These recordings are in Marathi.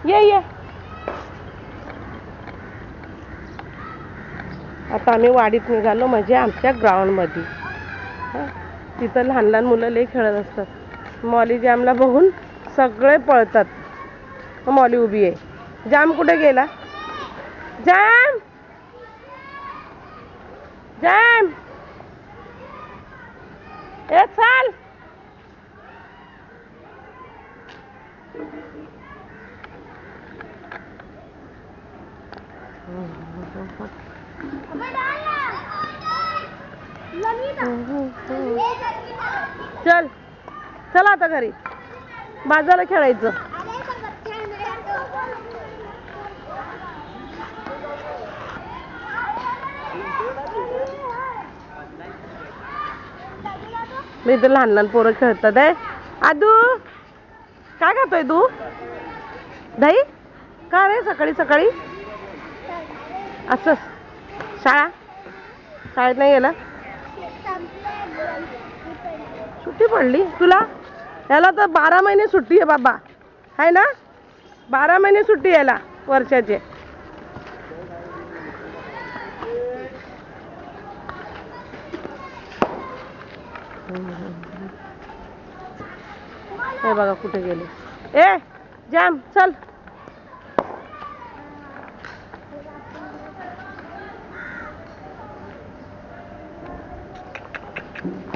ये आता आम्ही वाडीत निघालो म्हणजे आमच्या ग्राउंडमध्ये. तिथं लहान लहान मुलं लई खेळत असतात. मॉली जॅमला बघून सगळे पळतात. मॉली उभी आहे. जॅम कुठे गेला? जॅम जॅम ए चाल. चल चल आता घरी बाजारला खेळायचं. मी इथं लहान लहान पोरं खेळतात आहे. आदू काय खातोय तू? दही का रे सकाळी सकाळी? असं शाळेत नाही गेला? सुट्टी पडली तुला? याला तर 12 महिने सुट्टी आहे बाबा, आहे ना? 12 महिने सुट्टी याला वर्षाचे. हे बघा कुठे गेले. ए जॅम चल.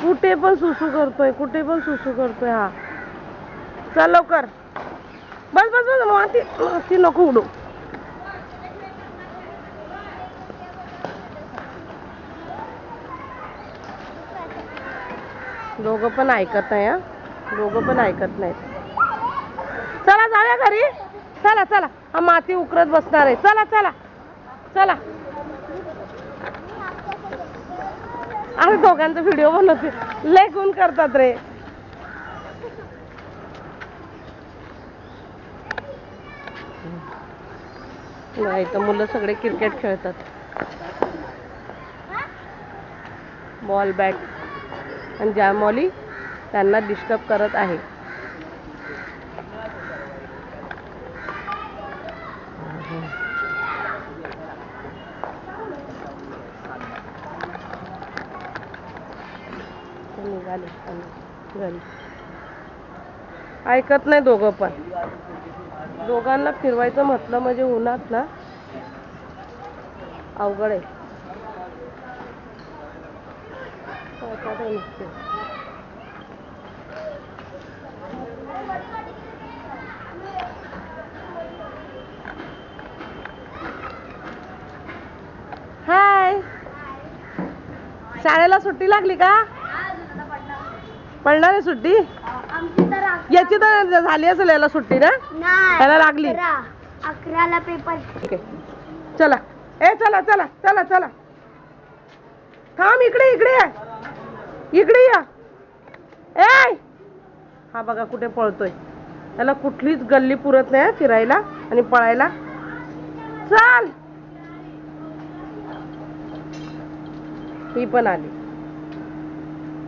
कुठे पण सुसू करतोय हा. चल लवकर. बस बस बस माती नको उडू. दोघं पण ऐकत नाही. दोघं पण ऐकत नाहीत. चला जाऊया घरी. चला चला. हा माती उकरत बसणार आहे. चला चला चला. अरे दोघांचा व्हिडिओ बनवते. लय गुण करतात रे. नाही तर मुलं सगळे क्रिकेट खेळतात. बॉल बॅट आणि जॅमॉली त्यांना डिस्टर्ब करत आहे. निघाले घरी. ऐकत नाही दोघं पण. दोघांना फिरवायचं म्हटलं म्हणजे उन्हात ना अवघड आहे. हाय, शाळेला सुट्टी लागली का? पडणार आहे सुट्टी? याची तर झाली असेल याला सुट्टी ना? याला लागली 11ला पेपर. चला ए चला चला चला चला. थांब इकडे या. ए हा बघा कुठे पळतोय. त्याला कुठलीच गल्ली पुरत नाही फिरायला आणि पळायला. चल. ही पण आली.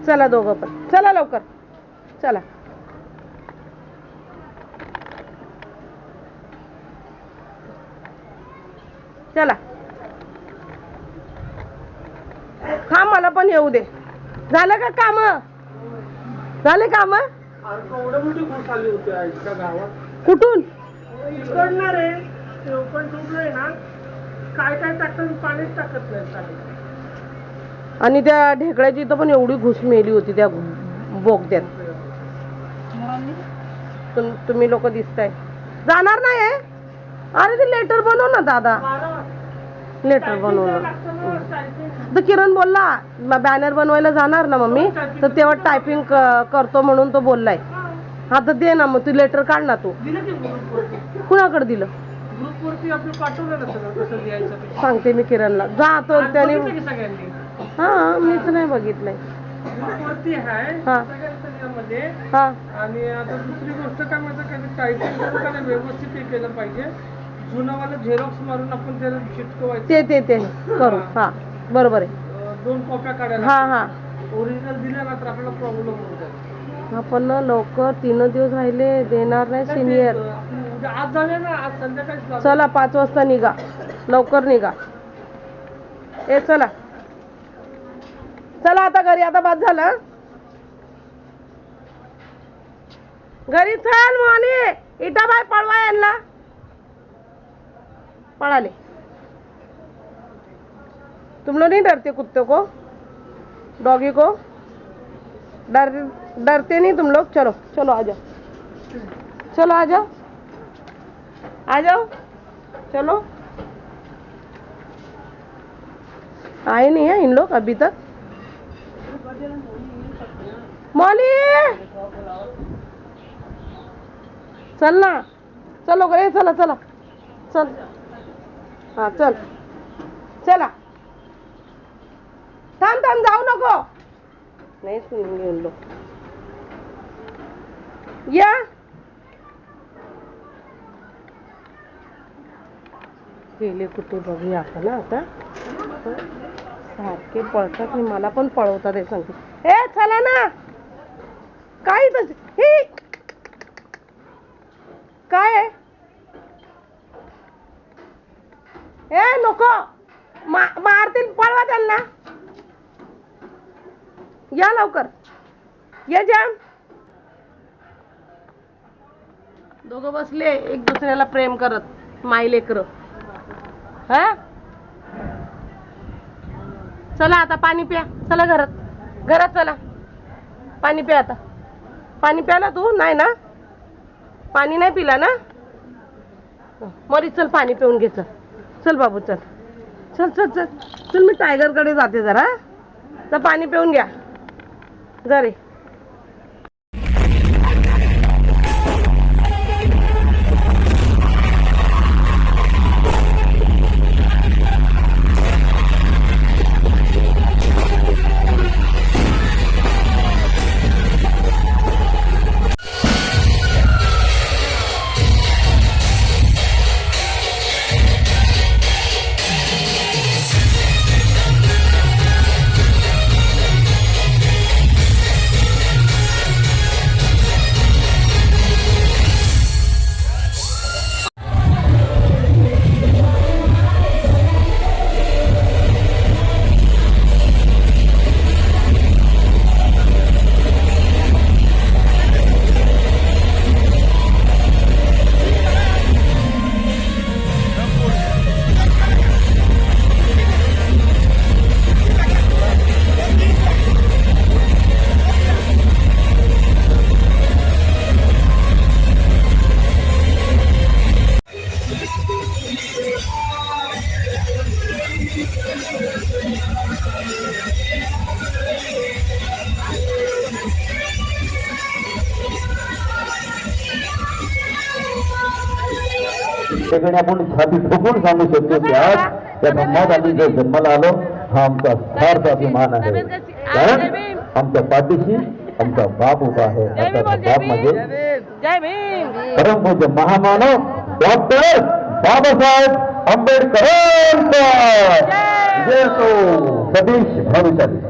चला दोघं पण चला लवकर चला. चला थांब मला पण येऊ दे. झालं का काम? झाले काम? कुठून इकडणार आहे ते ओपन ठेवलंय ना. काय टाकतात पाणीच टाकत नाही. आणि त्या ढेकळ्याची इथं पण एवढी घुस मेली होती त्या बोगद्यात. तुम्ही लोक दिसताय. जाणार नाही? अरे ते लेटर बनव ना दादा. लेटर बनवलं तर किरण बोलला बॅनर बनवायला जाणार ना मम्मी, तर तेव्हा टायपिंग करतो म्हणून तो बोललाय. हा तर दे ना मग तू लेटर काढ ना. तू कुणाकडे दिलं? सांगते मी किरणला. जा तो त्याने. हा मीच नाही बघितलंय. आणि आता दुसरी गोष्ट काय माहिती, टायपिंग व्यवस्थित केलं पाहिजे. जुनावाला झेरॉक्स मारून आपण त्याला चिटकवायचं. ते करू. हा बरोबर आहे. 2 कॉप्या काढायला. हा ओरिजिनल दिल्या ना तर आपल्याला प्रॉब्लेम होत जाईल. आपण लवकर 3 दिवस राहिले देणार नाही सिनियर. म्हणजे आज झाले ना, आज संध्याकाळीच झाले. चला 5 वाजता निघा, लवकर निघा. ए चला चला आता घरी, आता बाद झालं. घरी चल मोनी, इटा बाय पळवा यांना. पळाले. तुम लोग नहीं डरते कुत्ते को, डॉगी को? डरते नहीं तुम लोग? चलो चलो आ जाओ, चलो आ जाओ, आ जाओ, चलो. आए नहीं है इन लोग अभी तक. मौली चल ना, चलो रे, चला चला चल. हाँ चल, चला. थांब थांब, जाऊ नको. नहीं सुनेंगे उन लोग. या गेले कुठे बघूया आपण आता. सारखे पळतात आणि मला पण पळवतात हे सांगते. ए चला ना, काय हे काय आहे? ए नको, मारतील, पळवा त्यांना. या लवकर, ये जाम. दोघं बसले एक दुसऱ्याला प्रेम करत, माई लेकर. हा चला आता पाणी प्या, चला घरात, घरात चला. पाणी प्या आता. पाणी प्याला तू? नाही ना, पाणी नाही पिला ना. मरी चल, पाणी पिऊन घे. चल चल बाबू, चल चल चल चल चल. मी टायगर कडे जाते जरा, तर पाणी पिऊन घ्या घरी. त्याकडे आपण छाती ठोकून सांगू शकतो की आज त्या ब्रह्मात आम्ही जर जन्माला आलो, हा आमचा सार्थ अभिमान आहे. कारण आमच्या पाठीशी आमचा बाप उभा आहे. आता बाप म्हणजे परमपूज्य महामानव डॉक्टर बाबासाहेब आंबेडकरांचा जय असो. सतीश भानुशाली.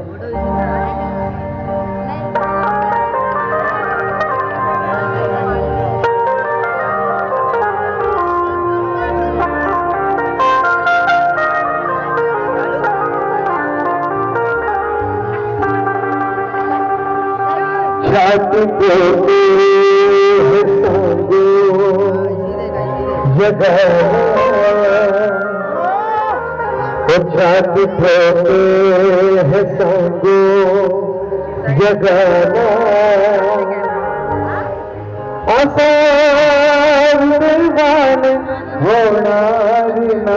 छाती ठोके है सांगो जगाना, छाती ठोके है सांगो जगाना. असा निर्माण होणार ना.